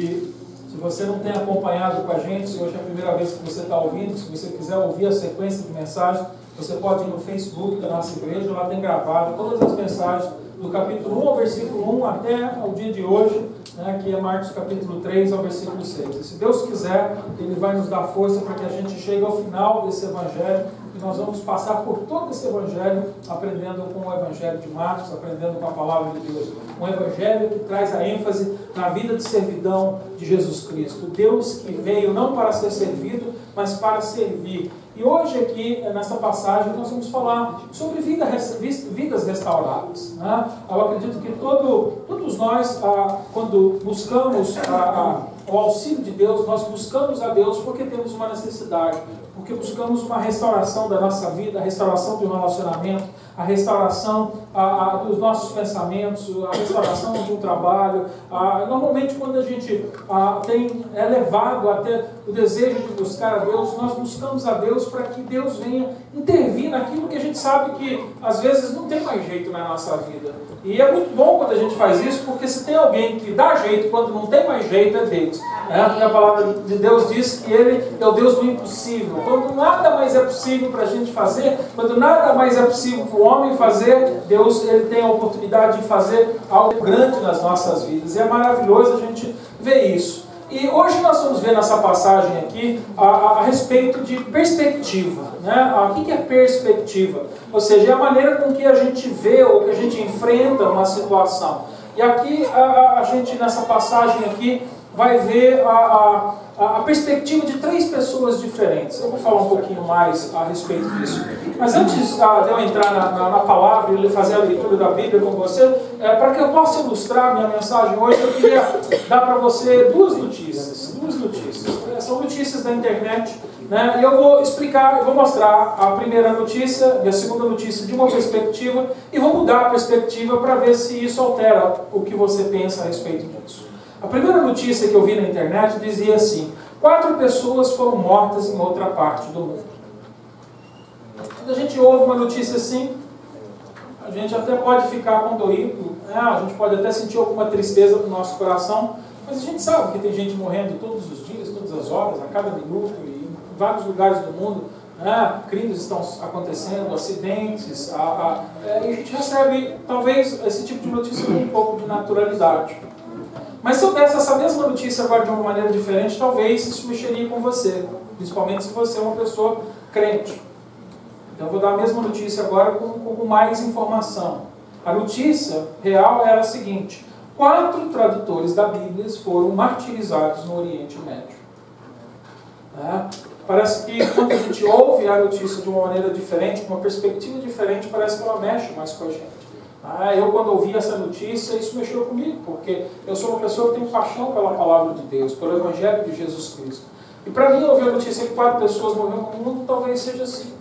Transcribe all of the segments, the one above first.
E se você não tem acompanhado com a gente, se hoje é a primeira vez que você está ouvindo, se você quiser ouvir a sequência de mensagens, você pode ir no Facebook da nossa igreja, lá tem gravado todas as mensagens do capítulo 1 ao versículo 1 até o dia de hoje, né, que é Marcos capítulo 3 ao versículo 6. E se Deus quiser, Ele vai nos dar força para que a gente chegue ao final desse evangelho, e nós vamos passar por todo esse evangelho, aprendendo com o evangelho de Marcos, aprendendo com a palavra de Deus. Um evangelho que traz a ênfase na vida de servidão de Jesus Cristo. Deus que veio não para ser servido, mas para servir. E hoje aqui, nessa passagem, nós vamos falar sobre vidas restauradas, né? Eu acredito que todos nós, quando buscamos o auxílio de Deus, nós buscamos a Deus porque temos uma necessidade, porque buscamos uma restauração da nossa vida, a restauração de um relacionamento, a restauração dos nossos pensamentos, a restauração de um trabalho. Normalmente, quando a gente é levado a ter o desejo de buscar a Deus, nós buscamos a Deus para que Deus venha intervir naquilo que a gente sabe que às vezes não tem mais jeito na nossa vida. E é muito bom quando a gente faz isso, porque se tem alguém que dá jeito quando não tem mais jeito, é Deus. A palavra de Deus diz que Ele é o Deus do impossível. Quando nada mais é possível para a gente fazer, quando nada mais é possível para o homem fazer, Deus Ele tem a oportunidade de fazer algo grande nas nossas vidas. E é maravilhoso a gente ver isso. E hoje nós vamos ver nessa passagem aqui a respeito de perspectiva, né? O que é perspectiva? Ou seja, é a maneira com que a gente vê ou que a gente enfrenta uma situação. E aqui a gente, nessa passagem aqui, vai ver a perspectiva de 3 pessoas diferentes. Eu vou falar um pouquinho mais a respeito disso. Mas antes de eu entrar na palavra e fazer a leitura da Bíblia com você, para que eu possa ilustrar minha mensagem hoje, eu queria dar para você duas notícias. São notícias da internet, né? E eu vou explicar, eu vou mostrar a primeira notícia e a segunda notícia de uma perspectiva, e vou mudar a perspectiva para ver se isso altera o que você pensa a respeito disso. A primeira notícia que eu vi na internet dizia assim: 4 pessoas foram mortas em outra parte do mundo. Quando a gente ouve uma notícia assim, a gente até pode ficar condoído, né? A gente pode até sentir alguma tristeza no nosso coração, mas a gente sabe que tem gente morrendo todos os dias, todas as horas, a cada minuto, e em vários lugares do mundo, né? Crimes estão acontecendo, acidentes, e a gente recebe, talvez, esse tipo de notícia com um pouco de naturalidade. Mas se eu desse essa mesma notícia agora de uma maneira diferente, talvez isso mexeria com você, principalmente se você é uma pessoa crente. Então eu vou dar a mesma notícia agora com mais informação. A notícia real era a seguinte: 4 tradutores da Bíblia foram martirizados no Oriente Médio. Parece que quando a gente ouve a notícia de uma maneira diferente, com uma perspectiva diferente, parece que ela mexe mais com a gente. Eu, quando ouvi essa notícia, isso mexeu comigo, porque eu sou uma pessoa que tem paixão pela palavra de Deus, pelo Evangelho de Jesus Cristo. E para mim, ouvir a notícia que 4 pessoas morreram no mundo, talvez seja assim,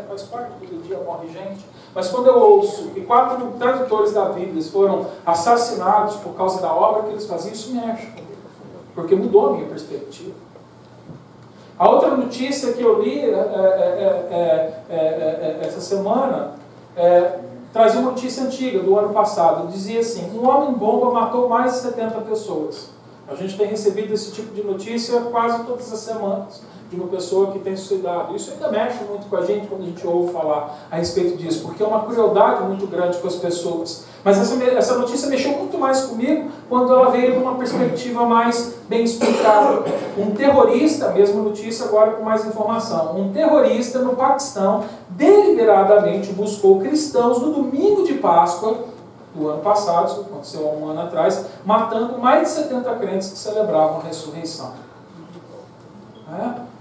faz parte do dia, morre gente. Mas quando eu ouço que 4 tradutores da Bíblia foram assassinados por causa da obra que eles faziam, isso mexe comigo, porque mudou a minha perspectiva. A outra notícia que eu li essa semana trazia uma notícia antiga, do ano passado. Dizia assim: um homem-bomba matou mais de 70 pessoas. A gente tem recebido esse tipo de notícia quase todas as semanas, de uma pessoa que tem suicidado. Isso ainda mexe muito com a gente quando a gente ouve falar a respeito disso, porque é uma crueldade muito grande com as pessoas. Mas essa notícia mexeu muito mais comigo quando ela veio de uma perspectiva mais bem explicada. Um terrorista, a mesma notícia agora com mais informação, um terrorista no Paquistão deliberadamente buscou cristãos no domingo de Páscoa do ano passado, isso aconteceu há um ano atrás, matando mais de 70 crentes que celebravam a ressurreição.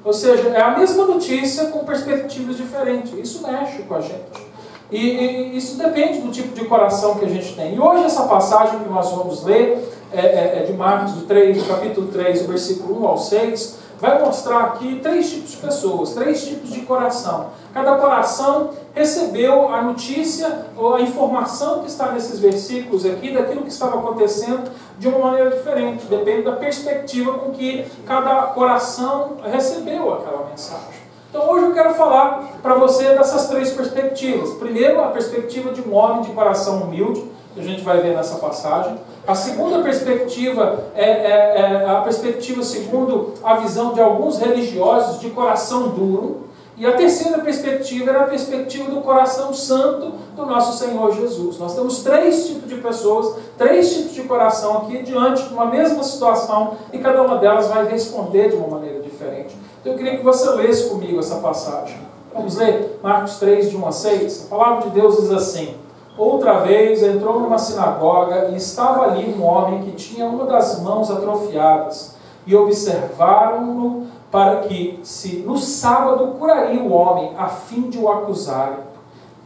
Ou seja, é a mesma notícia com perspectivas diferentes. Isso mexe com a gente. E isso depende do tipo de coração que a gente tem. E hoje essa passagem que nós vamos ler é de Marcos do capítulo 3, do versículo 1 ao 6, vai mostrar aqui 3 tipos de pessoas, 3 tipos de coração. Cada coração recebeu a notícia ou a informação que está nesses versículos aqui, daquilo que estava acontecendo, de uma maneira diferente. Depende da perspectiva com que cada coração recebeu aquela mensagem. Então hoje eu quero falar para você dessas 3 perspectivas. Primeiro, a perspectiva de um homem de coração humilde, que a gente vai ver nessa passagem. A segunda perspectiva é a perspectiva segundo a visão de alguns religiosos de coração duro. E a terceira perspectiva era a perspectiva do coração santo do nosso Senhor Jesus. Nós temos 3 tipos de pessoas, 3 tipos de coração aqui diante de uma mesma situação e cada uma delas vai responder de uma maneira diferente. Então eu queria que você lesse comigo essa passagem. Vamos ler Marcos 3, de 1 a 6. A palavra de Deus diz assim: outra vez entrou numa sinagoga e estava ali um homem que tinha uma das mãos atrofiadas e observaram-no para que, se no sábado, curaria o homem, a fim de o acusarem.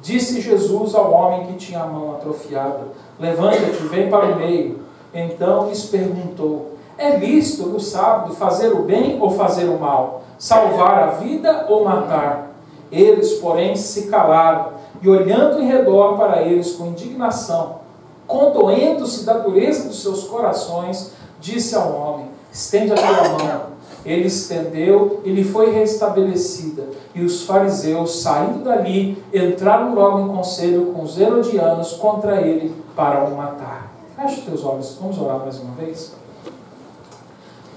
Disse Jesus ao homem que tinha a mão atrofiada: levanta-te, vem para o meio. Então lhes perguntou: é lícito no sábado fazer o bem ou fazer o mal? Salvar a vida ou matar? Eles, porém, se calaram, e olhando em redor para eles com indignação, condoendo-se da dureza dos seus corações, disse ao homem: estende a tua mão. Ele estendeu e lhe foi restabelecida. E os fariseus, saindo dali, entraram logo em conselho com os herodianos contra ele para o matar. Feche os teus olhos, vamos orar mais uma vez.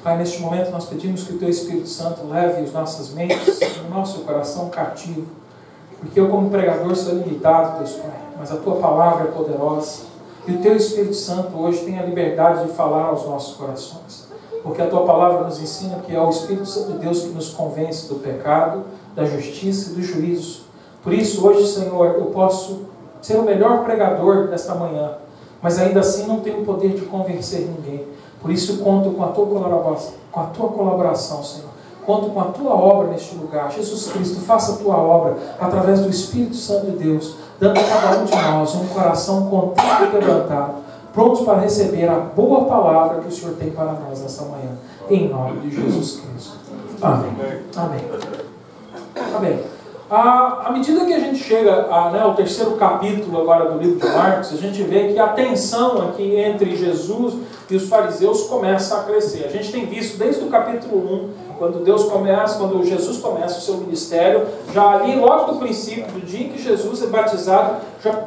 Pai, neste momento nós pedimos que o Teu Espírito Santo leve as nossas mentes, o nosso coração cativo. Porque eu, como pregador, sou limitado, Deus Pai, mas a Tua palavra é poderosa. E o Teu Espírito Santo hoje tem a liberdade de falar aos nossos corações. Porque a Tua palavra nos ensina que é o Espírito Santo de Deus que nos convence do pecado, da justiça e do juízo. Por isso, hoje, Senhor, eu posso ser o melhor pregador desta manhã, mas ainda assim não tenho o poder de convencer ninguém. Por isso, conto com a Tua colaboração, Senhor. Conto com a Tua obra neste lugar. Jesus Cristo, faça a Tua obra através do Espírito Santo de Deus, dando a cada um de nós um coração contrito e quebrantado, prontos para receber a boa palavra que o Senhor tem para nós nesta manhã. Em nome de Jesus Cristo. Amém. Amém. Amém. À medida que a gente chega ao terceiro capítulo agora do livro de Marcos, a gente vê que a tensão aqui entre Jesus e os fariseus começa a crescer. A gente tem visto desde o capítulo 1, quando Jesus começa o seu ministério, já ali logo do princípio, do dia em que Jesus é batizado,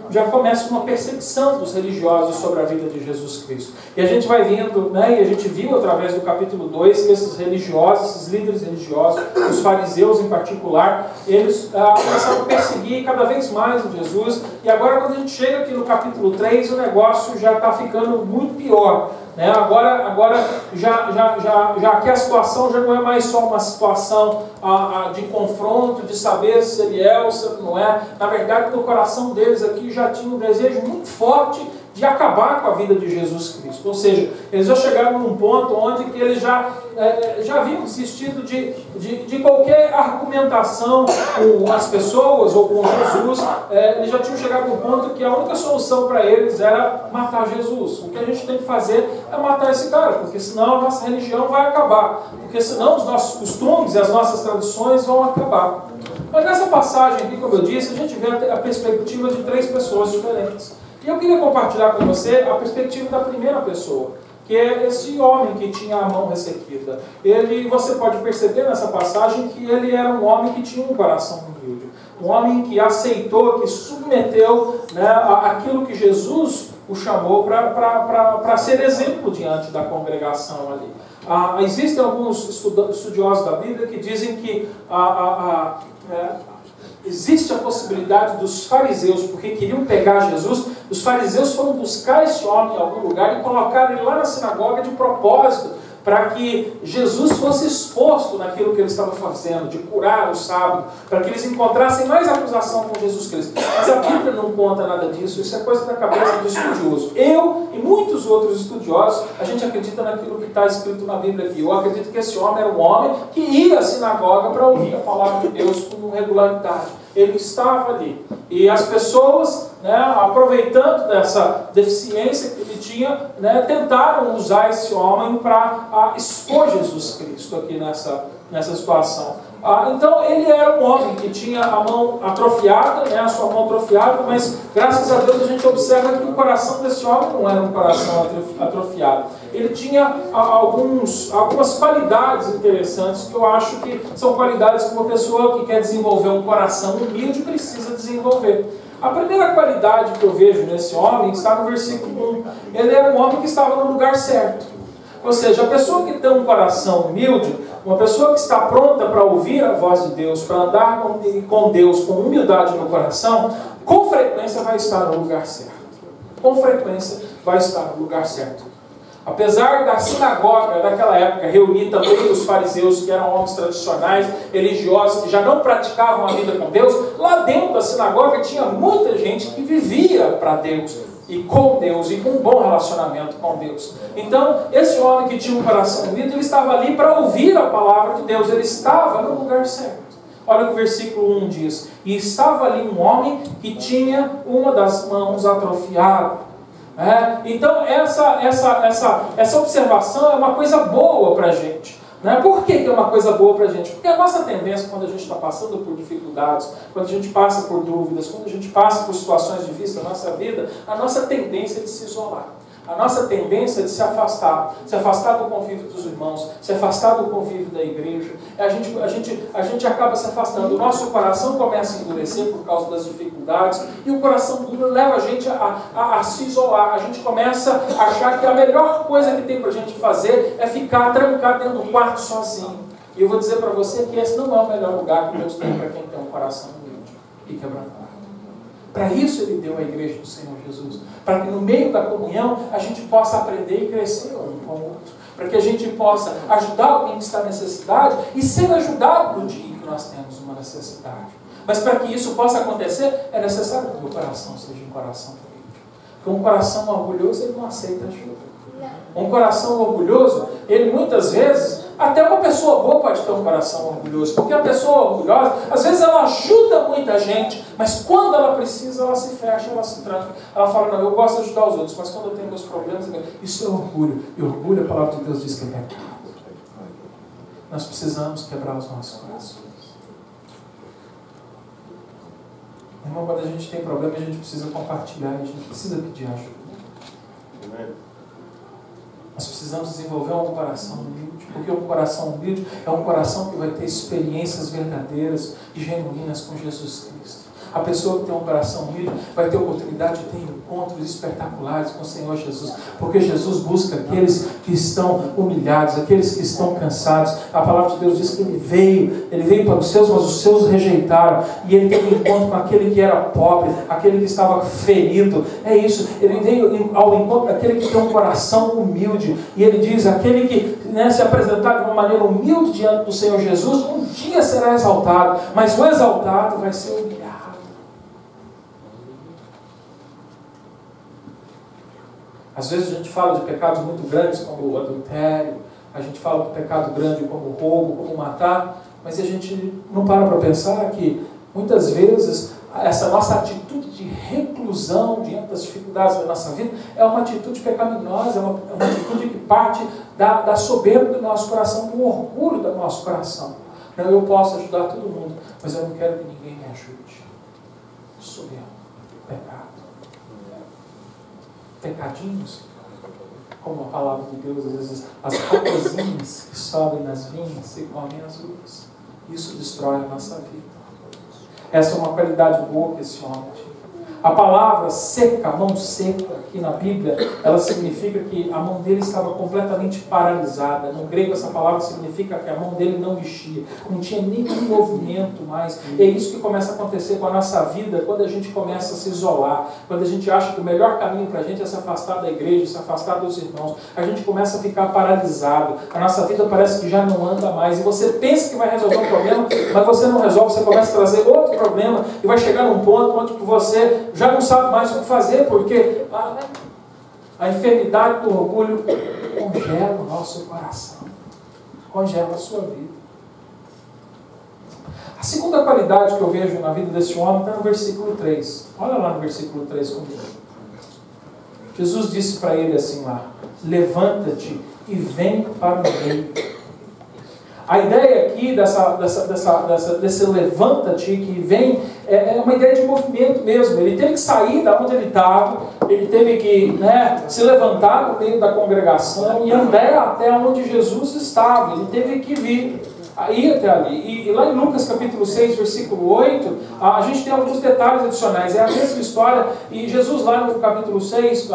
já começa uma perseguição dos religiosos sobre a vida de Jesus Cristo. E a gente vai vendo, e a gente viu através do capítulo 2, que esses religiosos, esses líderes religiosos, os fariseus em particular, eles começaram a perseguir cada vez mais o Jesus. E agora, quando a gente chega aqui no capítulo 3, o negócio já está ficando muito pior. Agora já que a situação já não é mais só uma situação de confronto, de saber se ele é ou se ele não é. Na verdade, no coração deles aqui já tinha um desejo muito forte de acabar com a vida de Jesus Cristo. Ou seja, eles já chegaram num ponto onde que eles já haviam desistido de qualquer argumentação com as pessoas ou com Jesus. Eles já tinham chegado num ponto que a única solução para eles era matar Jesus. O que a gente tem que fazer é matar esse cara, porque senão a nossa religião vai acabar. Porque senão os nossos costumes e as nossas tradições vão acabar. Mas nessa passagem aqui, como eu disse, a gente vê a perspectiva de 3 pessoas diferentes. E eu queria compartilhar com você a perspectiva da primeira pessoa, que é esse homem que tinha a mão ressequida. Você pode perceber nessa passagem que ele era um homem que tinha um coração humilde. Um homem que aceitou, que submeteu aquilo que Jesus o chamou para ser exemplo diante da congregação ali. Existem alguns estudiosos da Bíblia que dizem que existe a possibilidade dos fariseus, porque queriam pegar Jesus, os fariseus foram buscar esse homem em algum lugar e colocaram ele lá na sinagoga de propósito, para que Jesus fosse exposto naquilo que ele estava fazendo, de curar o sábado, para que eles encontrassem mais acusação com Jesus Cristo. Mas a Bíblia não conta nada disso, isso é coisa da cabeça do estudioso. Eu e muitos outros estudiosos, a gente acredita naquilo que está escrito na Bíblia aqui. Eu acredito que esse homem era um homem que ia à sinagoga para ouvir a palavra de Deus com regularidade. Ele estava ali. E as pessoas, aproveitando dessa deficiência que ele tinha, tentaram usar esse homem para expor Jesus Cristo aqui nessa situação. Então ele era um homem que tinha a mão atrofiada, a sua mão atrofiada, mas graças a Deus a gente observa que o coração desse homem não era um coração atrofiado. Ele tinha algumas qualidades interessantes que eu acho que são qualidades que uma pessoa que quer desenvolver um coração humilde precisa desenvolver. A primeira qualidade que eu vejo nesse homem está no versículo 1. Ele era um homem que estava no lugar certo. Ou seja, a pessoa que tem um coração humilde, uma pessoa que está pronta para ouvir a voz de Deus, para andar com Deus com humildade no coração, com frequência vai estar no lugar certo. Com frequência vai estar no lugar certo. Apesar da sinagoga daquela época reunir também os fariseus, que eram homens tradicionais, religiosos, que já não praticavam a vida com Deus, lá dentro da sinagoga tinha muita gente que vivia para Deus, e com Deus, e com um bom relacionamento com Deus. Então, esse homem que tinha um coração humilde, ele estava ali para ouvir a palavra de Deus, ele estava no lugar certo. Olha o que o versículo 1 diz: e estava ali um homem que tinha uma das mãos atrofiada. Então essa observação é uma coisa boa para a gente. Por que é uma coisa boa para a gente? Porque a nossa tendência, quando a gente está passando por dificuldades, quando a gente passa por dúvidas, quando a gente passa por situações difíceis na nossa vida, a nossa tendência é de se isolar. A nossa tendência é de se afastar do convívio dos irmãos, se afastar do convívio da igreja. A gente acaba se afastando. O nosso coração começa a endurecer por causa das dificuldades, e o coração duro leva a gente a se isolar. A gente começa a achar que a melhor coisa que tem para a gente fazer é ficar trancado dentro do quarto sozinho. E eu vou dizer para você que esse não é o melhor lugar que Deus tem para quem tem um coração humilde e quebrantado. Para isso Ele deu a igreja do Senhor Jesus. Para que no meio da comunhão a gente possa aprender e crescer um com o outro. Para que a gente possa ajudar alguém que está em necessidade e ser ajudado no dia que nós temos uma necessidade. Mas para que isso possa acontecer, é necessário que o coração seja um coração humilde. Porque um coração orgulhoso, ele não aceita ajuda. Um coração orgulhoso, ele muitas vezes, até uma pessoa boa pode ter um coração orgulhoso, porque a pessoa orgulhosa, às vezes ela ajuda muita gente, mas quando ela precisa, ela se fecha, ela se tranca. Ela fala, não, eu gosto de ajudar os outros, mas quando eu tenho meus problemas, isso é orgulho. E orgulho, a palavra de Deus diz que é pecado. Nós precisamos quebrar os nossos corações. Irmão, quando a gente tem problema, a gente precisa compartilhar, a gente precisa pedir ajuda. Nós precisamos desenvolver um coração humilde, porque um coração humilde é um coração que vai ter experiências verdadeiras e genuínas com Jesus Cristo. A pessoa que tem um coração humilde vai ter oportunidade de ter encontros espetaculares com o Senhor Jesus, porque Jesus busca aqueles que estão humilhados, aqueles que estão cansados. A palavra de Deus diz que Ele veio para os seus, mas os seus rejeitaram, e Ele teve um encontro com aquele que era pobre, aquele que estava ferido. É isso, Ele veio ao encontro daquele que tem um coração humilde, e Ele diz, aquele que se apresentar de uma maneira humilde diante do Senhor Jesus, um dia será exaltado, mas o exaltado vai ser humilhado. Às vezes a gente fala de pecados muito grandes, como o adultério, a gente fala de pecado grande como o roubo, como matar, mas a gente não para pensar que, muitas vezes, essa nossa atitude de reclusão diante das dificuldades da nossa vida é uma atitude pecaminosa, é uma atitude que parte da soberba do nosso coração, do orgulho do nosso coração. Não, eu posso ajudar todo mundo, mas eu não quero que ninguém me ajude. Soberba, pecado. Pecadinhos, como a palavra de Deus, às vezes, as raposinhas que sobem nas vinhas e comem as uvas. Isso destrói a nossa vida. Essa é uma qualidade boa que esse homem tinha. A palavra seca, a mão seca, aqui na Bíblia, ela significa que a mão dele estava completamente paralisada. No grego, essa palavra significa que a mão dele não mexia, não tinha nenhum movimento mais. É isso que começa a acontecer com a nossa vida quando a gente começa a se isolar, quando a gente acha que o melhor caminho para a gente é se afastar da igreja, se afastar dos irmãos. A gente começa a ficar paralisado, a nossa vida parece que já não anda mais, e você pensa que vai resolver um problema, mas você não resolve, você começa a trazer outro problema, e vai chegar num ponto onde você já não sabe mais o que fazer, porque a enfermidade do orgulho congela o nosso coração, congela a sua vida. A segunda qualidade que eu vejo na vida desse homem está no versículo 3. Olha lá no versículo 3 comigo. Jesus disse para ele assim lá, levanta-te e vem para o meio. A ideia aqui desse levanta-te que vem é uma ideia de movimento mesmo. Ele teve que sair da onde ele estava, ele teve que se levantar no meio da congregação e andar até onde Jesus estava. Ele teve que vir. ir até ali. E lá em Lucas capítulo 6, versículo 8, a gente tem alguns detalhes adicionais. É a mesma história. E Jesus lá no capítulo 6,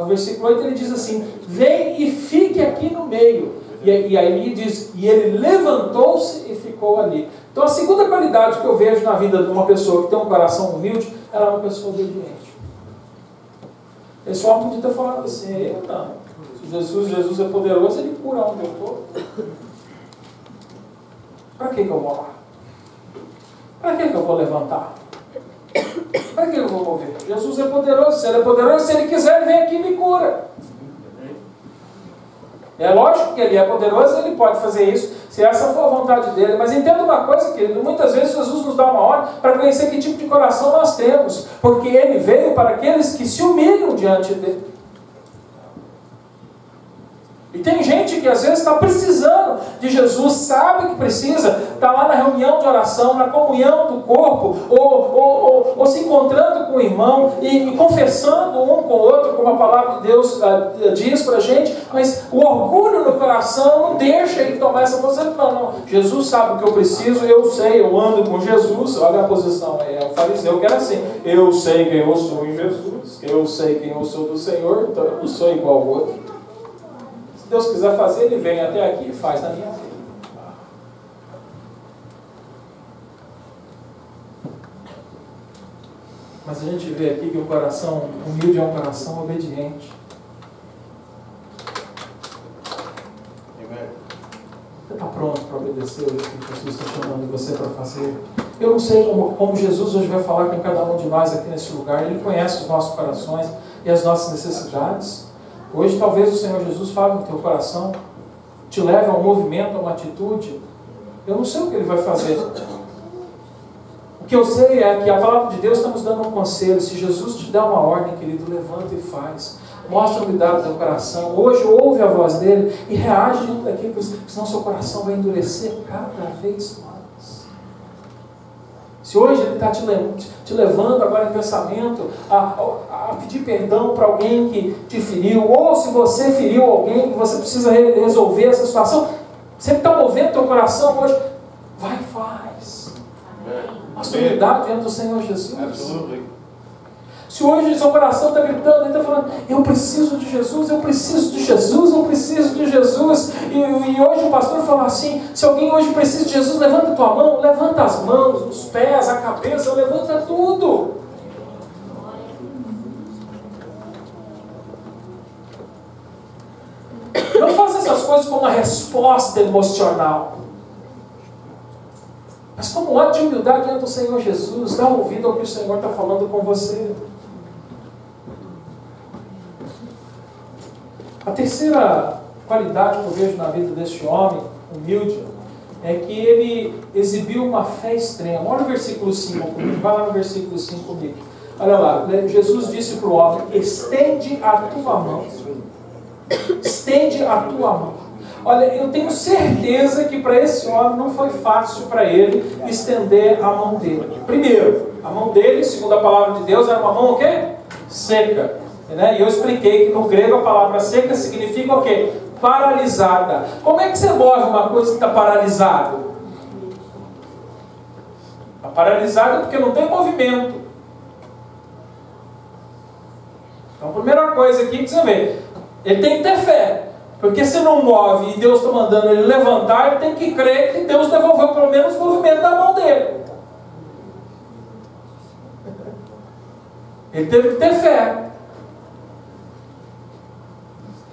versículo 8, ele diz assim: vem e fique aqui no meio. E aí ele diz, e ele levantou-se e ficou ali. Então a segunda qualidade que eu vejo na vida de uma pessoa que tem um coração humilde, ela é uma pessoa obediente. Esse homem podia ter falado assim: eu não. Jesus é poderoso, ele cura onde eu estou. Para que eu vou lá? Para que eu vou levantar? Para que eu vou mover? Jesus é poderoso. Se ele é poderoso, se ele quiser, ele vem aqui e me cura. É lógico que ele é poderoso, ele pode fazer isso, se essa for a vontade dele. Mas entenda uma coisa, querido: muitas vezes Jesus nos dá uma ordem para conhecer que tipo de coração nós temos. Porque ele veio para aqueles que se humilham diante dele. E tem gente que às vezes está precisando de Jesus, sabe que precisa, está lá na reunião de oração, na comunhão do corpo, ou se encontrando com o irmão e confessando um com o outro, como a palavra de Deus diz para a gente, mas o orgulho no coração não deixa ele tomar essa posição. Não, Jesus sabe o que eu preciso, eu sei, eu ando com Jesus. Olha a posição, é o fariseu que era assim: eu sei quem eu sou em Jesus, eu sei quem eu sou do Senhor, então eu não sou igual ao outro. Se Deus quiser fazer, ele vem até aqui e faz na minha vida. Mas a gente vê aqui que o coração humilde é um coração obediente. Você está pronto para obedecer o que Jesus está chamando você para fazer? Eu não sei como Jesus hoje vai falar com cada um de nós aqui nesse lugar. Ele conhece os nossos corações e as nossas necessidades. Hoje talvez o Senhor Jesus fale no teu coração, te leve a um movimento, a uma atitude. Eu não sei o que Ele vai fazer. O que eu sei é que a palavra de Deus está nos dando um conselho. Se Jesus te dá uma ordem, querido, levanta e faz. Mostra a humildade do teu coração. Hoje ouve a voz dele e reage diante daquilo, senão seu coração vai endurecer cada vez mais. Se hoje ele está te levando agora em pensamento a pedir perdão para alguém que te feriu, ou se você feriu alguém que você precisa resolver essa situação, se ele está movendo teu coração hoje, vai e faz. Mostra humildade diante do Senhor Jesus. Se hoje o seu coração está gritando, ele está falando: eu preciso de Jesus, eu preciso de Jesus, eu preciso de Jesus. E hoje o pastor fala assim: se alguém hoje precisa de Jesus, levanta a tua mão, levanta as mãos, os pés, a cabeça, levanta tudo. Não faça essas coisas como uma resposta emocional, mas como um ato de humildade diante do Senhor Jesus. Dá ouvido ao que o Senhor está falando com você. A terceira qualidade que eu vejo na vida deste homem humilde é que ele exibiu uma fé extrema. Olha o versículo 5 comigo, vai lá no versículo 5 comigo. Olha lá, Jesus disse para o homem: estende a tua mão. Estende a tua mão. Olha, eu tenho certeza que para esse homem não foi fácil para ele estender a mão dele. Primeiro, a mão dele, segundo a palavra de Deus, era uma mão o quê? Seca. E eu expliquei que no grego a palavra seca significa o quê? Paralisada. Como é que você move uma coisa que está paralisada? Está paralisada porque não tem movimento. Então a primeira coisa aqui que você vê, ele tem que ter fé. Porque se não move e Deus está mandando ele levantar, ele tem que crer que Deus devolveu pelo menos o movimento da mão dele. Ele teve que ter fé.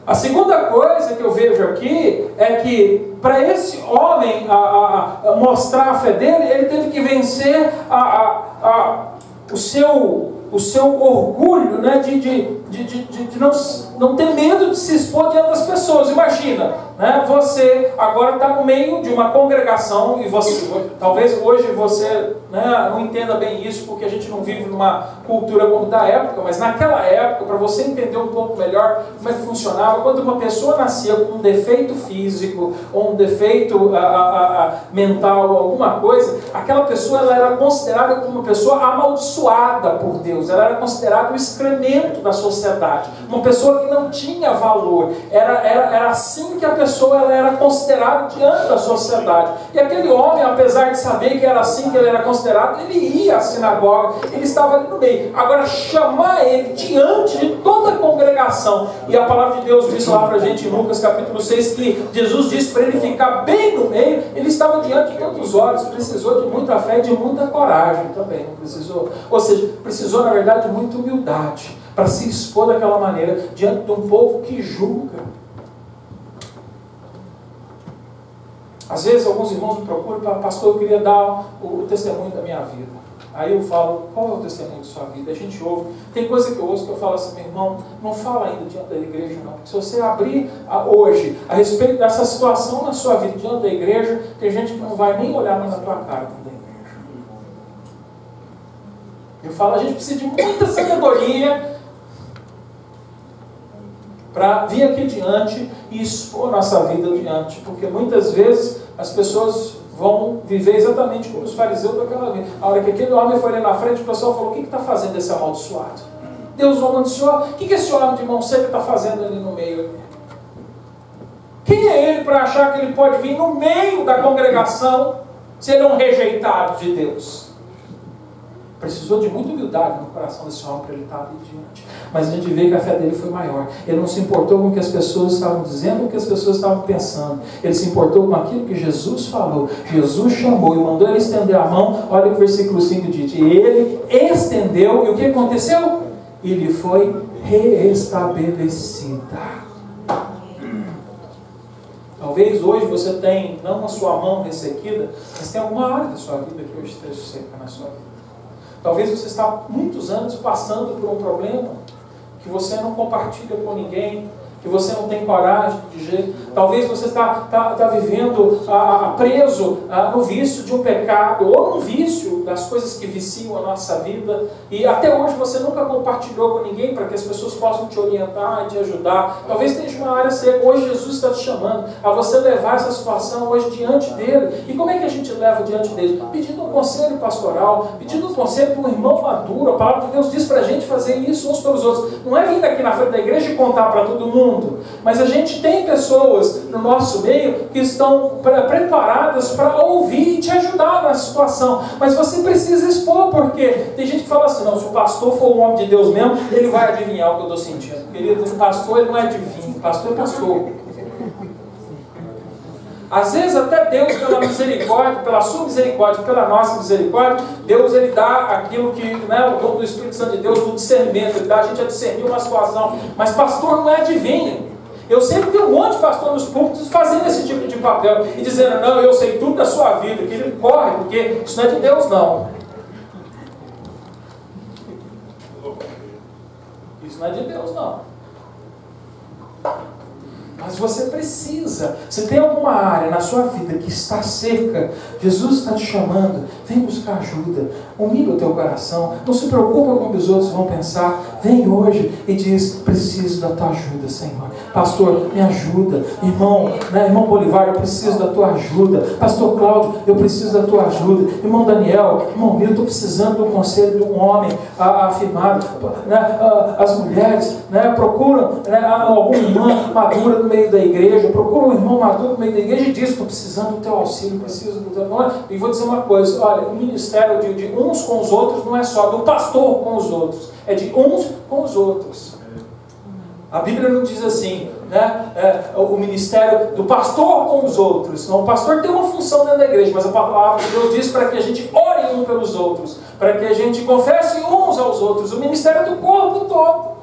A segunda coisa que eu vejo aqui é que para esse homem mostrar a fé dele, ele teve que vencer o seu orgulho, né, de não ter medo de se expor diante das pessoas. Imagina, né, você agora está no meio de uma congregação e talvez hoje você, né, não entenda bem isso porque a gente não vive numa cultura como da época, mas naquela época, para você entender um pouco melhor como é que funcionava, quando uma pessoa nascia com um defeito físico ou um defeito mental, alguma coisa, aquela pessoa ela era considerada como uma pessoa amaldiçoada por Deus, ela era considerada o excremento da sociedade. sociedade. Uma pessoa que não tinha valor. Era assim que a pessoa ela era considerada diante da sociedade. E aquele homem, apesar de saber que era assim que ele era considerado, ele ia à sinagoga, ele estava ali no meio. Agora, chamar ele diante de toda a congregação. E a palavra de Deus diz lá para a gente em Lucas capítulo 6 que Jesus disse para ele ficar bem no meio. Ele estava diante de todos os olhos. Precisou de muita fé e de muita coragem também. Não precisou? Ou seja, precisou na verdade de muita humildade para se expor daquela maneira diante de um povo que julga. Às vezes alguns irmãos me procuram e falam: pastor, eu queria dar o testemunho da minha vida. Aí eu falo: qual é o testemunho de sua vida? A gente ouve. Tem coisa que eu ouço que eu falo assim: meu irmão, não fala ainda diante da igreja não. Porque se você abrir hoje a respeito dessa situação na sua vida diante da igreja, tem gente que não vai nem olhar mais na tua cara dentro da igreja. Eu falo: a gente precisa de muita sabedoria para vir aqui diante e expor nossa vida diante. Porque muitas vezes as pessoas vão viver exatamente como os fariseus daquela vez. A hora que aquele homem foi ali na frente, o pessoal falou: o que está fazendo esse amaldiçoado? Deus o amaldiçoou. O que esse homem de mão seca está fazendo ali no meio? Quem é ele para achar que ele pode vir no meio da congregação se ele é um rejeitado de Deus? Precisou de muita humildade no coração desse homem para ele estar ali diante. Mas a gente vê que a fé dele foi maior. Ele não se importou com o que as pessoas estavam dizendo, o que as pessoas estavam pensando. Ele se importou com aquilo que Jesus falou. Jesus chamou e mandou ele estender a mão. Olha o que o versículo 5 diz. E ele estendeu, e o que aconteceu? Ele foi reestabelecida. Talvez hoje você tenha, não a sua mão ressequida, mas tem alguma área da sua vida que hoje esteja seca na sua vida. Talvez você está há muitos anos passando por um problema que você não compartilha com ninguém, que você não tem coragem de dizer. Talvez você está vivendo preso no vício de um pecado, ou no vício das coisas que viciam a nossa vida, e até hoje você nunca compartilhou com ninguém para que as pessoas possam te orientar e te ajudar. Talvez tenha uma área seca. Hoje Jesus está te chamando a você levar essa situação hoje diante dele. E como é que a gente leva diante dele? Pedindo um conselho pastoral, pedindo um conselho de um irmão maduro. A palavra de Deus diz para a gente fazer isso uns pelos outros. Não é vir aqui na frente da igreja e contar para todo mundo. Mas a gente tem pessoas no nosso meio que estão preparadas para ouvir e te ajudar na situação. Mas você precisa expor, porque tem gente que fala assim: não, se o pastor for um homem de Deus mesmo, ele vai adivinhar o que eu estou sentindo. Querido, o pastor ele não é divino, o pastor é pastor. Às vezes até Deus, pela misericórdia, pela sua misericórdia, pela nossa misericórdia, Deus ele dá aquilo que, o dom do Espírito Santo de Deus, do discernimento, ele dá a gente a discernir uma situação. Mas pastor não é adivinho. Eu sempre tenho um monte de pastor nos púlpitos fazendo esse tipo de papel e dizendo: não, eu sei tudo da sua vida, que ele corre, porque isso não é de Deus não. Isso não é de Deus não. Mas você precisa. Se tem alguma área na sua vida que está seca, Jesus está te chamando. Vem buscar ajuda. Humilha o teu coração. Não se preocupa com o que os outros vão pensar. Vem hoje e diz: preciso da tua ajuda, Senhor. Pastor, me ajuda. Irmão Bolivar, eu preciso da tua ajuda. Pastor Cláudio, eu preciso da tua ajuda. Irmão Daniel, irmão Miro, eu estou precisando do conselho de um homem afirmado. As mulheres procuram alguma irmã madura no meio da igreja, procura um irmão maduro no meio da igreja e diz: estou precisando do teu auxílio, preciso do teu... E vou dizer uma coisa: olha, o ministério de uns com os outros não é só do pastor com os outros, é de uns com os outros. A Bíblia não diz assim, o ministério do pastor com os outros. Não, o pastor tem uma função dentro da igreja, mas a palavra de Deus diz para que a gente ore um pelos outros, para que a gente confesse uns aos outros. O ministério é do corpo todo.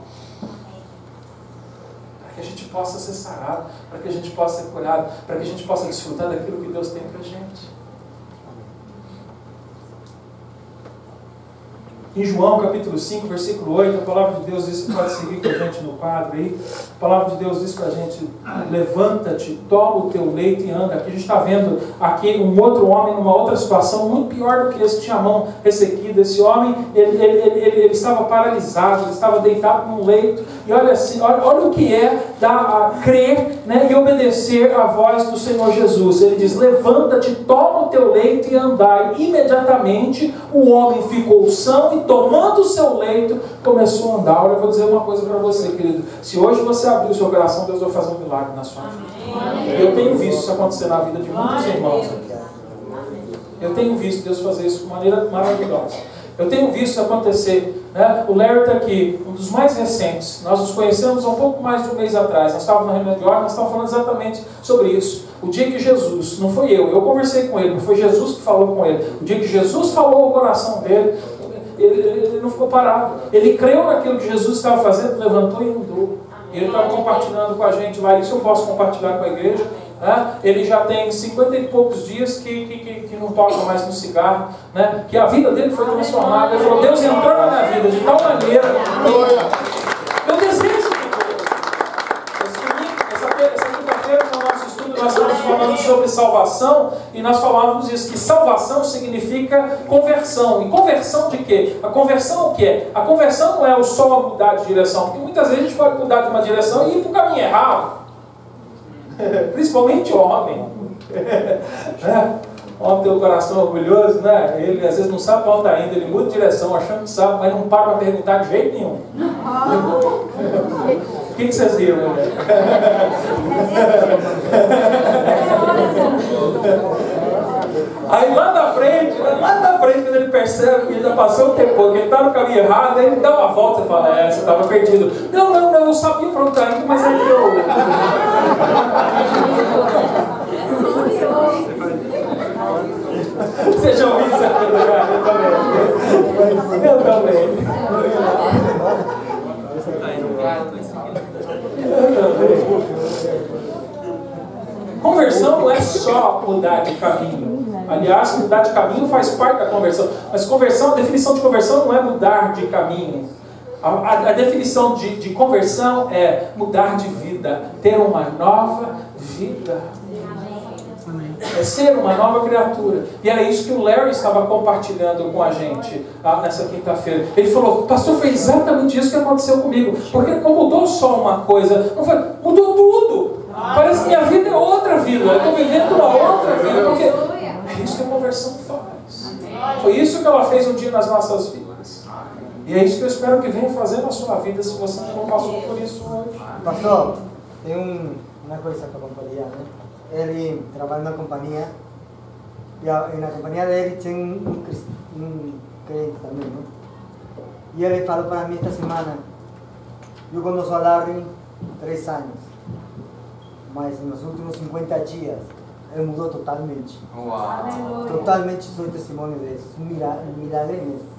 Para que a gente possa ser sarado, para que a gente possa ser curado, para que a gente possa desfrutar daquilo que Deus tem para a gente. Em João capítulo 5, versículo 8, a palavra de Deus diz, pode seguir com a gente no quadro aí, a palavra de Deus diz para a gente: levanta-te, toma o teu leito e anda. Aqui a gente está vendo aqui um outro homem numa outra situação muito pior do que esse, tinha a mão ressequida. Esse homem, ele estava paralisado, ele estava deitado num leito, E olha assim, olha o que é crer, né, e obedecer à voz do Senhor Jesus. Ele diz: levanta-te, toma o teu leito e andai. Imediatamente o homem ficou são e, tomando o seu leito, começou a andar. Olha, eu vou dizer uma coisa para você, querido. Se hoje você abrir o seu coração, Deus vai fazer um milagre na sua vida. Eu tenho visto isso acontecer na vida de muitos irmãos aqui. Eu tenho visto Deus fazer isso de maneira maravilhosa. Eu tenho visto isso acontecer, né? O Larry está aqui, um dos mais recentes. Nós nos conhecemos há um pouco mais de um mês atrás. Nós estávamos na reunião de ordem, nós estávamos falando exatamente sobre isso. O dia que Jesus, não foi eu conversei com ele, não foi Jesus que falou com ele. O dia que Jesus falou ao coração dele, ele não ficou parado. Ele creu naquilo que Jesus estava fazendo, levantou e andou. Ele estava compartilhando com a gente lá, isso eu posso compartilhar com a igreja. Né? Ele já tem 50 e poucos dias que não toca mais no cigarro, né? Que a vida dele foi transformada. Ele falou: Deus entrou na minha vida de tal maneira que eu desejo essa quinta-feira, no nosso estudo, nós estamos falando sobre salvação, e nós falávamos isso, que salvação significa conversão. E conversão de quê? A conversão o que é? A conversão não é o só mudar de direção, porque muitas vezes a gente pode mudar de uma direção e ir para o caminho errado. Principalmente homem. Homem tem o coração orgulhoso, né? Ele às vezes não sabe para onde está indo, ele muda de direção achando que sabe, mas não para perguntar de jeito nenhum. O que vocês viram, né? Aí lá na frente, quando ele percebe que ele já passou o tempo, que ele está no caminho errado, aí ele dá uma volta e fala: você estava perdido. Não, eu sabia para onde está indo, mas aí eu... Você já ouviu isso aqui, cara? Eu também. Conversão não é só mudar de caminho. Aliás, mudar de caminho faz parte da conversão. Mas conversão, a definição de conversão não é mudar de caminho. A definição de conversão é mudar de vida, ter uma nova vida. É ser uma nova criatura. E era isso que o Larry estava compartilhando com a gente nessa quinta-feira. Ele falou: pastor, foi exatamente isso que aconteceu comigo. Porque não mudou só uma coisa, não foi, mudou tudo. Parece que minha vida é outra vida. Eu estou vivendo uma outra vida. Porque é isso que a conversão faz. Foi isso que ela fez um dia nas nossas vidas. E é isso que eu espero que venha fazer na sua vida, se você não passou por isso hoje. Pastor, tem uma coisa para compartilhar, né? Ele trabalha na companhia e na companhia dele tem um crente também, né? E ele falou para mim esta semana: eu conheço a Larry 3 anos, mas nos últimos 50 dias ele mudou totalmente. Uau. Totalmente, sou testemunho disso. Um milagre mesmo.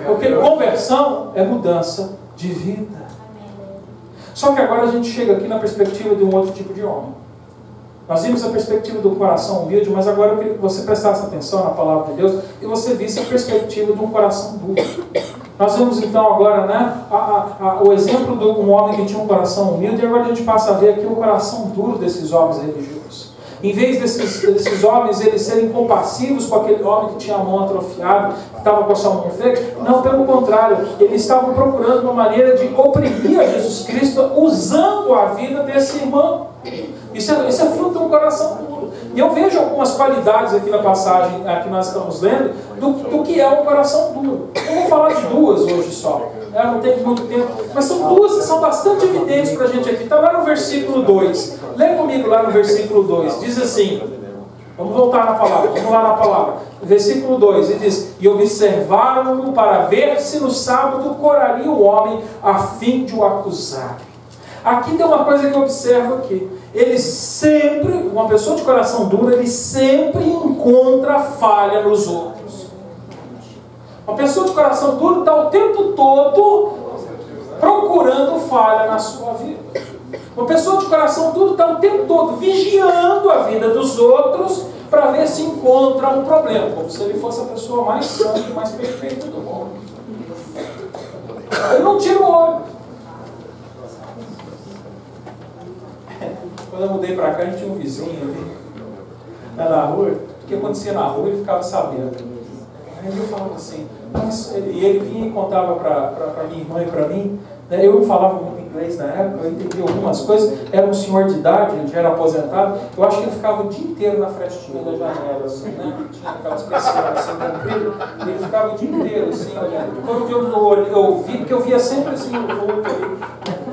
Porque conversão é mudança de vida. Só que agora a gente chega aqui na perspectiva de um outro tipo de homem. Nós vimos a perspectiva do coração humilde, mas agora eu queria que você prestasse atenção na palavra de Deus e você visse a perspectiva de um coração duro. Nós vemos então agora, né, o exemplo de um homem que tinha um coração humilde, e agora a gente passa a ver aqui o coração duro desses homens religiosos. Em vez desses homens eles serem compassivos com aquele homem que tinha a mão atrofiada, que estava com a sua mão feita, não, pelo contrário, eles estavam procurando uma maneira de oprimir a Jesus Cristo usando a vida desse irmão. Isso é fruto de um coração puro. E eu vejo algumas qualidades aqui na passagem que nós estamos lendo do que é um coração duro. Eu vou falar de duas hoje só. Não tem muito tempo. Mas são duas que são bastante evidentes para a gente aqui. Está lá no versículo 2. Lê comigo lá no versículo 2. Diz assim. Vamos voltar na palavra. Vamos lá na palavra. Versículo 2. Ele diz: e observaram-no para ver se no sábado coraria o homem a fim de o acusar. Aqui tem uma coisa que eu observo aqui. Ele sempre, uma pessoa de coração duro, ele sempre encontra falha nos outros. Uma pessoa de coração duro está o tempo todo procurando falha na sua vida. Uma pessoa de coração duro está o tempo todo vigiando a vida dos outros para ver se encontra um problema, como se ele fosse a pessoa mais santa e mais perfeita do mundo. Ele não tira o olho. Quando eu mudei para cá, a gente tinha um vizinho ali na rua. O que acontecia na rua, ele ficava sabendo. Aí eu falava assim: Mas ele vinha e contava para minha irmã e para mim, né? Eu não falava muito inglês na época, eu entendi algumas coisas, era um senhor de idade, ele já era aposentado, eu acho que ele ficava o dia inteiro na frestinha da janela, assim, né? Tinha aquelas persianas assim, compridas, e ele ficava o dia inteiro, assim, olhando. Quando eu vi, porque eu via sempre assim, o vulto ali,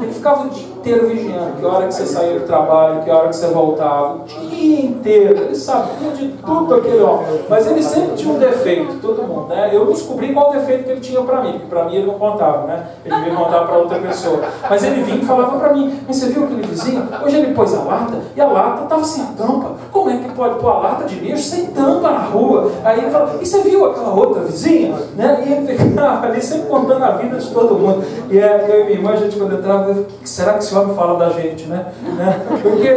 ele ficava o dia inteiro vigiando, que hora que você saía do trabalho, que hora que você voltava, o dia inteiro, ele sabia de tudo aquele homem, mas ele sempre tinha um defeito, todo mundo, né? Eu descobri qual defeito que ele tinha para mim, porque para mim ele não contava, né? Ele devia contar para outra pessoa, mas ele vinha e falava para mim, mas você viu aquele vizinho? Hoje ele pôs a lata, e a lata estava sem a tampa, como é que pode pôr a lata de lixo sem tampa na rua? Aí ele falava, e você viu aquela outra vizinha? Né? E ele ficava ali sempre contando a vida de todo mundo, e eu e minha irmã, a gente quando entrava, o que será que esse homem fala da gente, né? Porque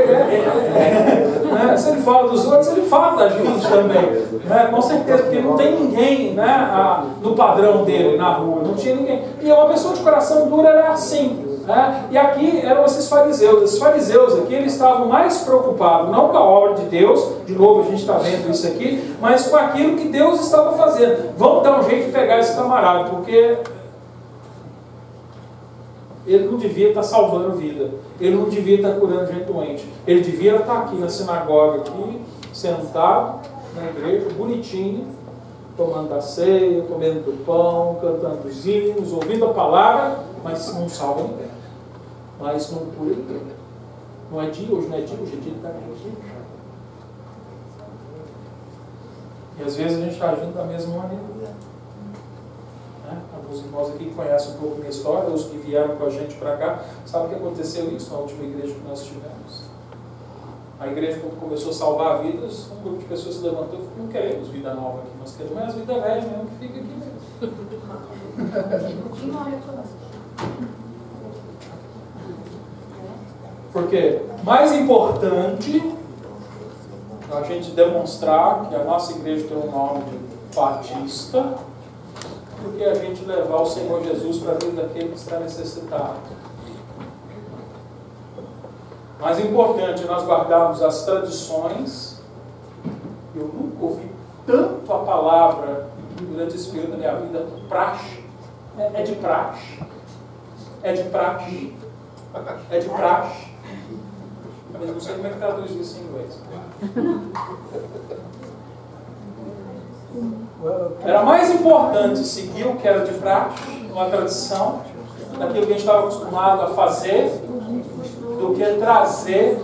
né? Se ele fala dos outros, ele fala da gente também, né? Com certeza, porque não tem ninguém, né, no padrão dele na rua, não tinha ninguém. E uma pessoa de coração duro era assim. E aqui eram esses fariseus aqui, eles estavam mais preocupados não com a obra de Deus, de novo a gente está vendo isso aqui, mas com aquilo que Deus estava fazendo. Vamos dar um jeito de pegar esse camarada, porque ele não devia estar salvando vida, ele não devia estar curando gente doente, ele devia estar aqui na sinagoga, aqui, sentado na igreja, bonitinho, tomando da ceia, comendo do pão, cantando os hinos, ouvindo a palavra, mas não salva ninguém, mas não cura ninguém. Não é dia, hoje não é dia, hoje é dia de estar aqui. E às vezes a gente está agindo da mesma maneira. Alguns irmãos aqui que conhecem um pouco a minha história, os que vieram com a gente para cá, sabem o que aconteceu isso na última igreja que nós tivemos. A igreja, quando começou a salvar vidas, um grupo de pessoas se levantou e falou, não queremos vida nova aqui, nós queremos mais vida velha mesmo, que fica aqui mesmo. Porque mais importante a gente demonstrar que a nossa igreja tem um nome de batista, do que a gente levar o Senhor Jesus para a vida daquele que está necessitado. Mais importante é nós guardarmos as tradições. Eu nunca ouvi tanto a palavra durante esse período da minha vida, praxe. É de praxe. É de praxe. É de praxe. Mas não sei como é que traduz isso em inglês. Era mais importante seguir o que era de prática, uma tradição, daquilo que a gente estava acostumado a fazer, do que trazer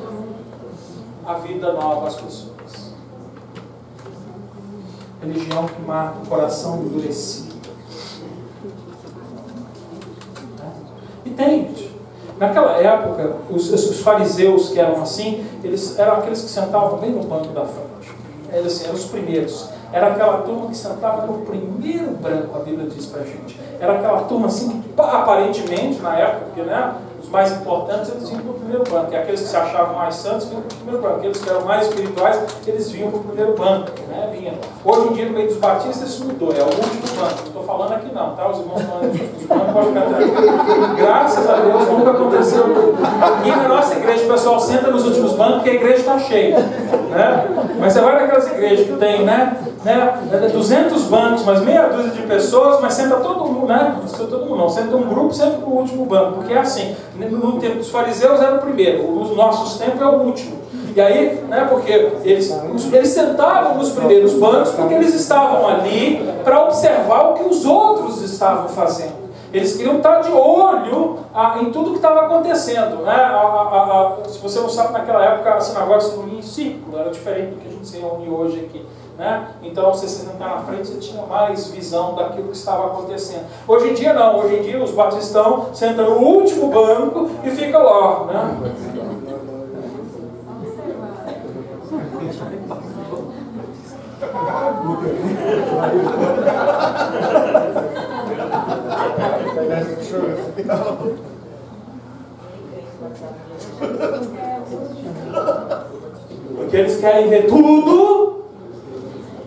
a vida nova às pessoas. Religião que mata o coração endurecido. E tem, gente. Naquela época, os fariseus que eram assim, eles eram aqueles que sentavam bem no banco da frente. Eles assim, eram os primeiros. Era aquela turma que sentava no primeiro banco, a Bíblia diz pra gente. Era aquela turma assim que, aparentemente, na época, porque, né, os mais importantes, eles vinham para o primeiro banco. E aqueles que se achavam mais santos vinham para o primeiro banco. Aqueles que eram mais espirituais, eles vinham para o primeiro banco. Né? Hoje em dia, no meio dos batistas, isso mudou. É o último banco. Não estou falando aqui não, tá? Os irmãos falando dos bancos, pode ficar tranquilo. Graças a Deus, nunca aconteceu. Aqui na nossa igreja, o pessoal senta nos últimos bancos porque a igreja está cheia. Né? Mas você vai naquelas igrejas que tem, né, 200 bancos, mas meia dúzia de pessoas, mas senta todo mundo, né? Todo mundo não, senta um grupo sempre no último banco, porque é assim. No tempo dos fariseus era o primeiro, nos nossos tempos é o último. E aí, né, porque eles sentavam nos primeiros bancos porque eles estavam ali para observar o que os outros estavam fazendo. Eles queriam estar de olho em tudo que estava acontecendo. Né? Se você não sabe, naquela época a sinagoga se reunia em círculo, era diferente do que a gente se reúne hoje aqui. Né? Então, você se sentar na frente, você tinha mais visão daquilo que estava acontecendo. Hoje em dia não, hoje em dia os batistão sentam no último banco e ficam lá. Né? Porque eles querem ver tudo,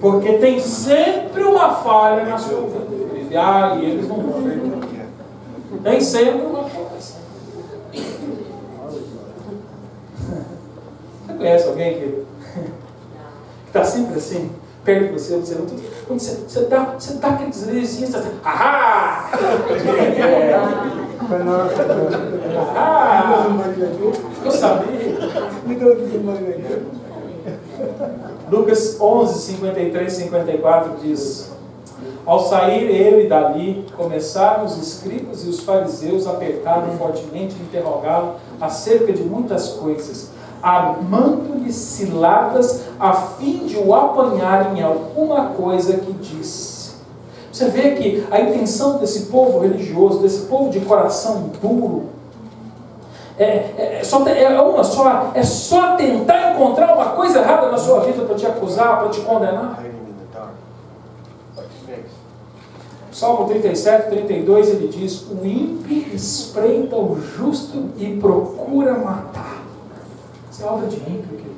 porque tem sempre uma falha na sua vida. E eles não vão ver. Tem sempre uma falha. Você conhece alguém que está sempre assim? perto de você, quando você dá aquele deslize assim, você está assim, ahá! Eu sabia. Lucas 11, 53, 54 diz: ao sair ele dali, começaram os escribas e os fariseus a apertá-lo fortemente e interrogá-lo acerca de muitas coisas, armando-lhe ciladas a fim de o apanharem em alguma coisa que disse. Você vê que a intenção desse povo religioso, desse povo de coração duro, é só tentar encontrar uma coisa errada na sua vida para te acusar, para te condenar. Salmo 37, 32, ele diz: o ímpio espreita o justo e procura matar. Isso é obra de ímpio, querido.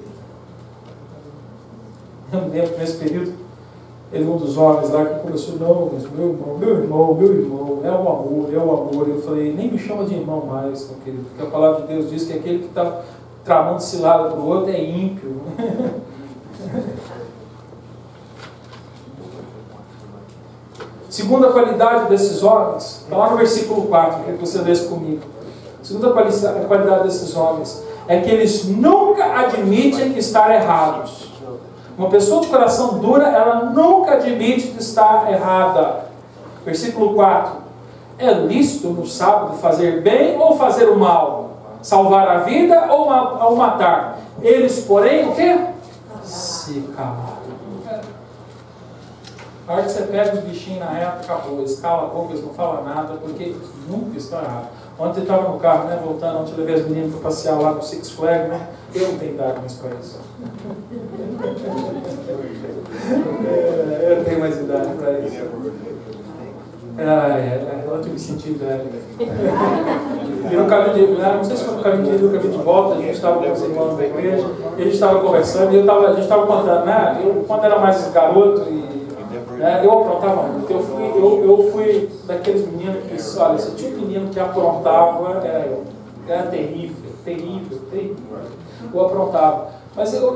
Eu me lembro que nesse período, um dos homens lá que começou: não, mas meu irmão, é o amor. Eu falei: nem me chama de irmão mais, meu querido, porque a palavra de Deus diz que aquele que está tramando cilada para o outro é ímpio. Segunda qualidade desses homens, está lá no versículo 4, que você lesse comigo. Segunda qualidade desses homens é que eles nunca admitem que estão errados. Uma pessoa de coração dura, ela nunca admite que está errada. Versículo 4. É lícito no sábado fazer bem ou fazer o mal? Salvar a vida ou matar? Eles, porém, o quê? Se calaram. A hora que você pega os bichinhos na reta, acabou. Eles calam a boca, eles não falam nada, porque nunca estão errados. Ontem eu estava no carro, né, voltando, ontem eu levei as meninas para passear lá no Six Flags, né? Eu não tenho idade mais para isso. Eu não tenho mais idade para isso. Ontem eu me senti velho. E no caminho de, não sei se foi no caminho de ida ou no caminho de volta, a gente estava com os irmãos da igreja, e a gente estava conversando, e a gente estava contando, né? Eu, quando era mais garoto, eu aprontava muito. Eu fui daqueles meninos que, olha, se tinha um menino que aprontava, era eu. Era terrível. Eu aprontava. Mas eu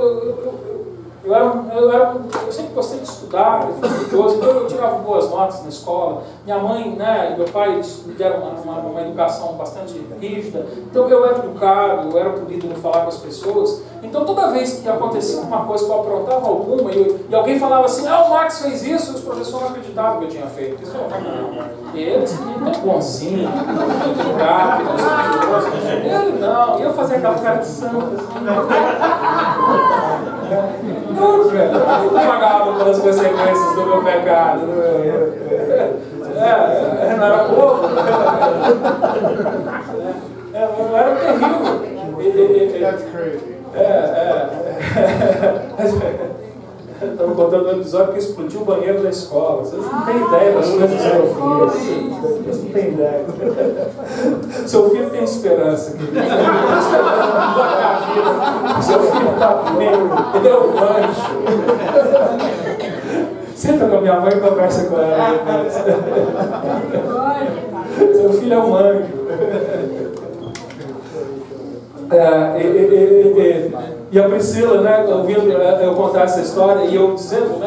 sempre gostei de estudar, eu fui estudioso, então eu tirava boas notas na escola. Minha mãe, né, e meu pai me deram uma educação bastante rígida, então eu era educado, eu era polido no falar com as pessoas. Então toda vez que acontecia uma coisa que eu aprontava alguma e alguém falava assim: o Max fez isso, os professores não acreditavam que eu tinha feito. Isso não. Esse menino é bonzinho, educado, ele não, e eu fazia aquela cara de santo assim. Não, velho, eu não pagava pelas consequências do meu pecado. Não era pouco. Eu era terrível. Estamos contando um episódio que explodiu o banheiro da escola. Vocês não têm ideia das coisas que eu fiz. Vocês não têm ideia. Seu filho tem esperança. Seu filho está bem. Ele é um anjo. Senta com a minha mãe e conversa com ela. Seu filho é um anjo. E a Priscila, né, ouvindo eu contar essa história, e eu dizendo,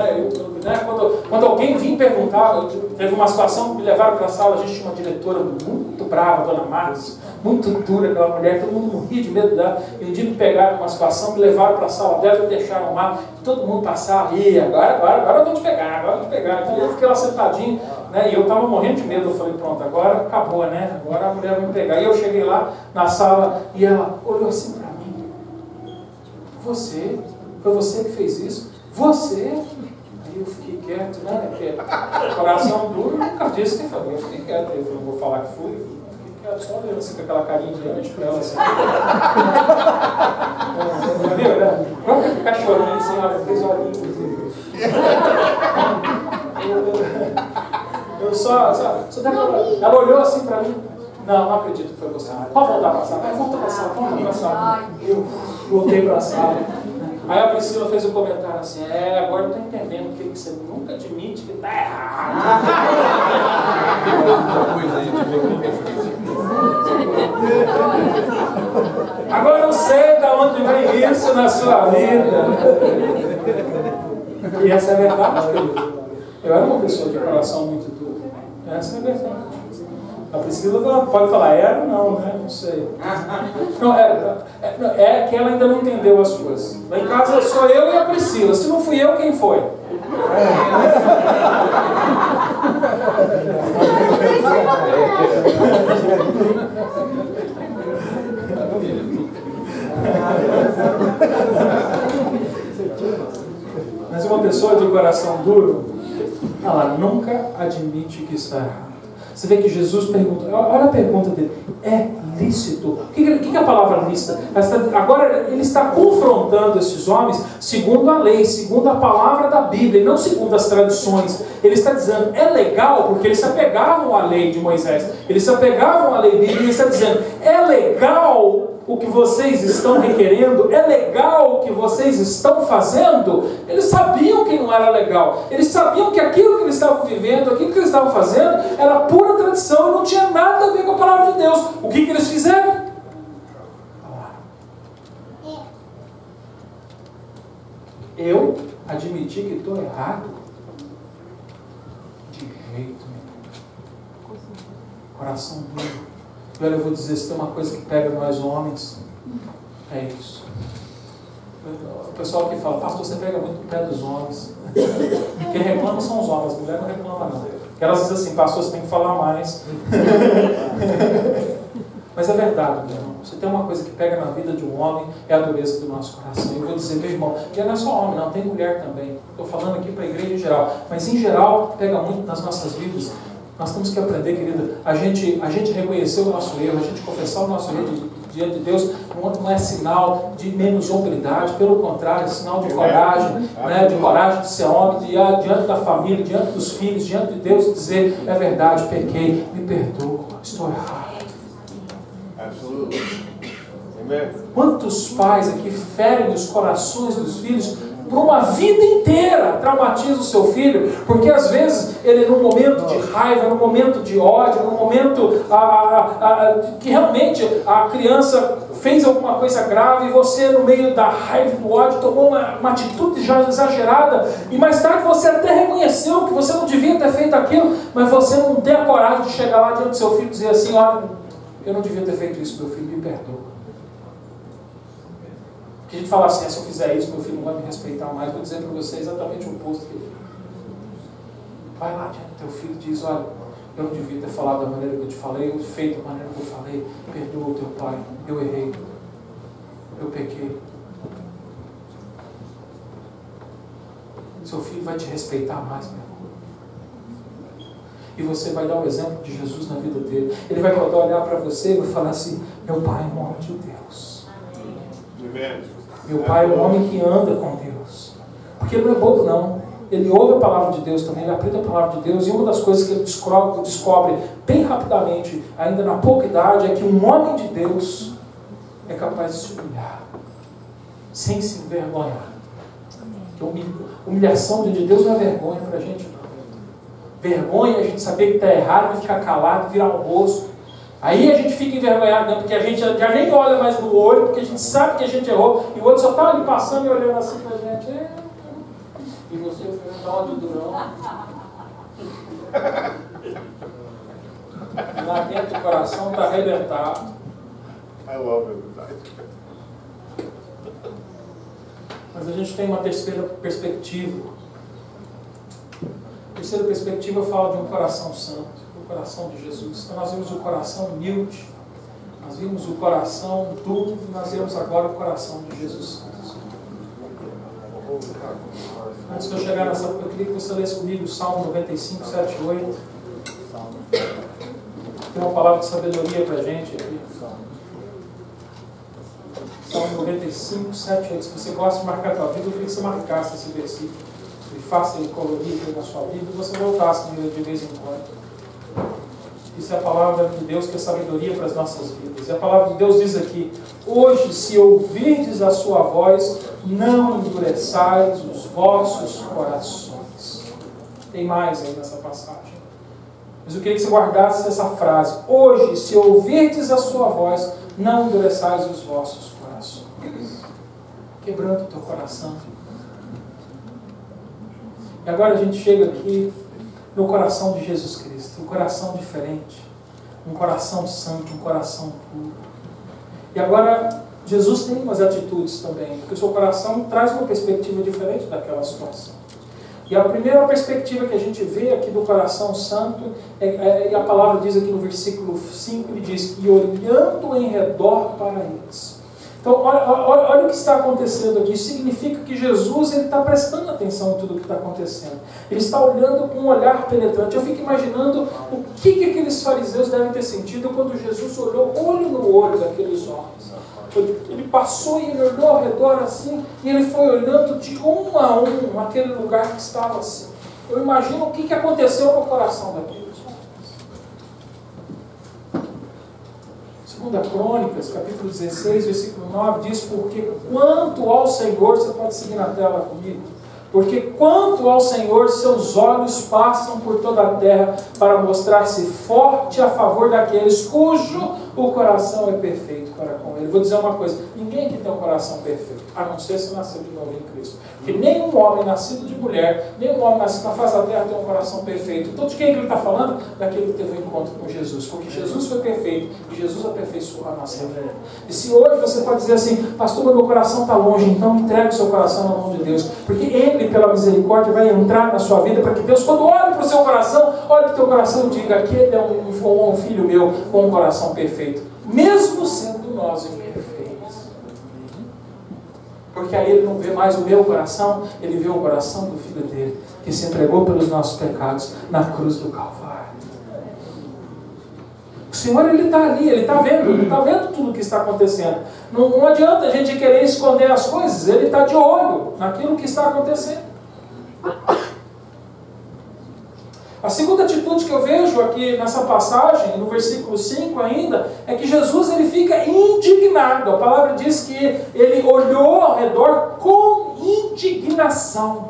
quando alguém vinha perguntar, teve uma situação que me levaram para a sala, a gente tinha uma diretora muito brava, Dona Marques, muito dura, aquela mulher, todo mundo morria de medo dela, e um dia me pegaram numa situação, me levaram para a sala dela, me deixaram lá, todo mundo passava, e agora eu vou te pegar, então eu fiquei lá sentadinho, né, e eu estava morrendo de medo, eu falei: pronto, agora acabou, né, agora a mulher vai me pegar. E eu cheguei lá na sala, e ela olhou assim para mim: foi você que fez isso? Você? Aí eu fiquei quieto, né? Porque coração duro, nunca disse que foi. Eu fiquei quieto. Eu falei: não vou falar que fui. Eu fiquei quieto, só olhando assim com aquela carinha diante pra ela assim. Viu, né? Vamos ficar chorando assim, olha, fez olhinhos. Eu só ela olhou assim pra mim: não acredito que foi você. Pode voltar pra sala. Volta pra sala. Eu voltei pra sala. Aí a Priscila fez um comentário assim: agora eu tô entendendo porque você nunca admite que tá errado. Agora eu sei de onde vem isso na sua vida. E essa é a verdade, querido. Eu era uma pessoa de coração muito duro. Essa é a verdade. A Priscila pode falar, era? Não, né? Não sei. Não, é que ela ainda não entendeu as coisas. Lá em casa sou eu e a Priscila. Se não fui eu, quem foi? Mas uma pessoa de coração duro, ela nunca admite que está errado. Você vê que Jesus pergunta, olha a pergunta dele, é lícito? O que é a palavra lícita? Agora ele está confrontando esses homens segundo a lei, segundo a palavra da Bíblia, e não segundo as tradições. Ele está dizendo, é legal, porque eles se apegavam à lei de Moisés, eles se apegavam à lei bíblica, ele está dizendo, é legal o que vocês estão requerendo? É legal o que vocês estão fazendo? Eles sabiam que não era legal. Eles sabiam que aquilo que eles estavam vivendo, aquilo que eles estavam fazendo, era pura tradição e não tinha nada a ver com a palavra de Deus. O que eles fizeram? Eu admiti que estou errado? De jeito nenhum. Coração duro. E olha, eu vou dizer, se tem uma coisa que pega nós homens, é isso. O pessoal que fala, pastor, você pega muito no pé dos homens. Quem reclama são os homens, as mulheres não reclamam não. Porque elas dizem assim, pastor, você tem que falar mais. Mas é verdade, meu irmão. Se tem uma coisa que pega na vida de um homem, é a dureza do nosso coração. Eu vou dizer, meu irmão, e não é só homem, não, tem mulher também. Estou falando aqui para a igreja em geral. Mas em geral, pega muito nas nossas vidas. Nós temos que aprender, querida, a gente reconhecer o nosso erro, a gente confessar o nosso erro diante de Deus, não é sinal de menos hombridade, pelo contrário, é sinal de coragem, né, de coragem de ser homem, de ir diante da família, diante dos filhos, diante de Deus, dizer, é verdade, pequei, me perdoa, estou errado. Quantos pais aqui ferem os corações dos filhos por uma vida inteira, traumatiza o seu filho, porque às vezes ele num momento de raiva, num momento de ódio, num momento que realmente a criança fez alguma coisa grave e você no meio da raiva e do ódio tomou uma atitude já exagerada e mais tarde você até reconheceu que você não devia ter feito aquilo, mas você não tem a coragem de chegar lá diante do seu filho e dizer assim, olha, eu não devia ter feito isso, meu filho, me perdoa. Porque a gente fala assim, se eu fizer isso, meu filho não vai me respeitar mais. Vou dizer para você exatamente o oposto. Vai lá diante do teu filho e diz, olha, eu não devia ter falado da maneira que eu te falei, eu feito da maneira que eu falei, perdoa o teu pai, eu errei, eu pequei. Seu filho vai te respeitar mais, meu irmão. E você vai dar o exemplo de Jesus na vida dele. Ele vai poder olhar para você e vai falar assim, meu pai é um homem de Deus. Meu pai é um homem que anda com Deus. Porque ele não é bobo, não. Ele ouve a palavra de Deus também, ele aprende a palavra de Deus. E uma das coisas que ele descobre bem rapidamente, ainda na pouca idade, é que um homem de Deus é capaz de se humilhar, sem se envergonhar. Porque humilhação diante de Deus não é vergonha para a gente, não. Vergonha é a gente saber que está errado e ficar calado, virar o rosto. Aí a gente fica envergonhado, né? Porque a gente já nem olha mais no olho, porque a gente sabe que a gente errou, e o outro só está ali passando e olhando assim para a gente. E você foi dar uma de durão. Lá dentro do coração está arrebentado. I love it. Mas a gente tem uma terceira perspectiva. A terceira perspectiva fala de um coração santo. O coração de Jesus. Então nós vimos o coração humilde, nós vimos o coração duro, e nós vemos agora o coração de Jesus Cristo. Antes de eu chegar nessa, eu queria que você lesse comigo o Salmo 95, 7 e 8. Tem uma palavra de sabedoria para a gente aqui. Salmo 95, 7 e 8. Se você gosta de marcar a tua Bíblia, eu queria que você marcasse esse versículo. E faça ele colorido na sua Bíblia e você voltasse de vez em quando. Isso é a palavra de Deus, que é sabedoria para as nossas vidas. E a palavra de Deus diz aqui, hoje, se ouvirdes a sua voz, não endureçais os vossos corações. Tem mais aí nessa passagem. Mas eu queria que você guardasse essa frase. Hoje, se ouvirdes a sua voz, não endureçais os vossos corações. Quebrando o teu coração. E agora a gente chega aqui no coração de Jesus Cristo, um coração diferente, um coração santo, um coração puro. E agora Jesus tem umas atitudes também, porque o seu coração traz uma perspectiva diferente daquela situação. E a primeira perspectiva que a gente vê aqui do coração santo, e a palavra diz aqui no versículo 5, ele diz, e olhando em redor para eles. Então, olha o que está acontecendo aqui. Isso significa que Jesus está prestando atenção em tudo o que está acontecendo. Ele está olhando com um olhar penetrante. Eu fico imaginando o que aqueles fariseus devem ter sentido quando Jesus olhou olho no olho daqueles homens. Ele passou e ele olhou ao redor assim, e ele foi olhando de um a um aquele lugar que estava assim. Eu imagino o que aconteceu com o coração daqueles homens. 2 Crônicas, capítulo 16, versículo 9, diz, porque quanto ao Senhor, você pode seguir na tela comigo, porque quanto ao Senhor, seus olhos passam por toda a terra para mostrar-se forte a favor daqueles cujo o coração é perfeito para com Ele. Vou dizer uma coisa, ninguém aqui tem um coração perfeito, a não ser se nasceu de novo em Cristo. Porque nenhum homem nascido de mulher, nenhum homem nascido na face da terra tem um coração perfeito. Então de quem ele está falando? Daquele que teve um encontro com Jesus. Porque Jesus foi perfeito e Jesus aperfeiçoou a nossa vida. E se hoje você pode dizer assim, pastor, meu coração está longe, então entregue o seu coração na mão de Deus. Porque Ele, pela misericórdia, vai entrar na sua vida para que Deus, quando olhe para o seu coração, olhe para o teu coração e diga, aquele é um filho meu com um coração perfeito. Mesmo sendo nós imperfeitos. Porque aí Ele não vê mais o meu coração, Ele vê o coração do Filho dele, que se entregou pelos nossos pecados na cruz do Calvário. O Senhor, Ele está ali, Ele está vendo tudo o que está acontecendo. Não adianta a gente querer esconder as coisas, Ele está de olho naquilo que está acontecendo. A segunda atitude que eu vejo aqui nessa passagem, no versículo 5 ainda, é que Jesus ele fica indignado. A palavra diz que ele olhou ao redor com indignação.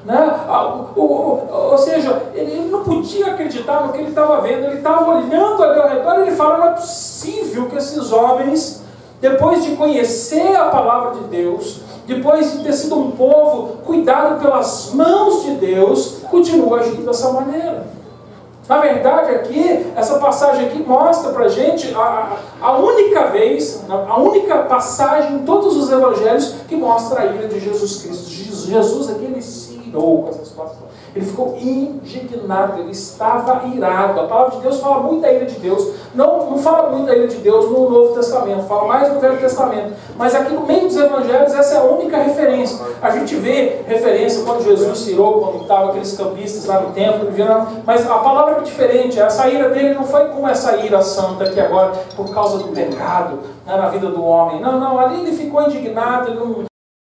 Né? Ou seja, ele não podia acreditar no que ele estava vendo. Ele estava olhando ali ao redor e ele fala, não é possível que esses homens, depois de conhecer a palavra de Deus, depois de ter sido um povo cuidado pelas mãos de Deus, continua agindo dessa maneira. Na verdade, aqui, essa passagem aqui mostra pra gente a única vez, a única passagem em todos os evangelhos que mostra a ira de Jesus Cristo. Jesus aqui, ele se irou com essa situação. Ele ficou indignado, ele estava irado. A palavra de Deus fala muito da ira de Deus. Não fala muito da ira de Deus no Novo Testamento, fala mais no Velho Testamento. Mas aqui no meio dos evangelhos, essa é a única referência. A gente vê referência quando Jesus se irou, quando estavam aqueles campistas lá no templo, mas a palavra é diferente. Essa ira dele não foi como essa ira santa aqui agora, por causa do pecado, né, na vida do homem. Não, ali ele ficou indignado, ele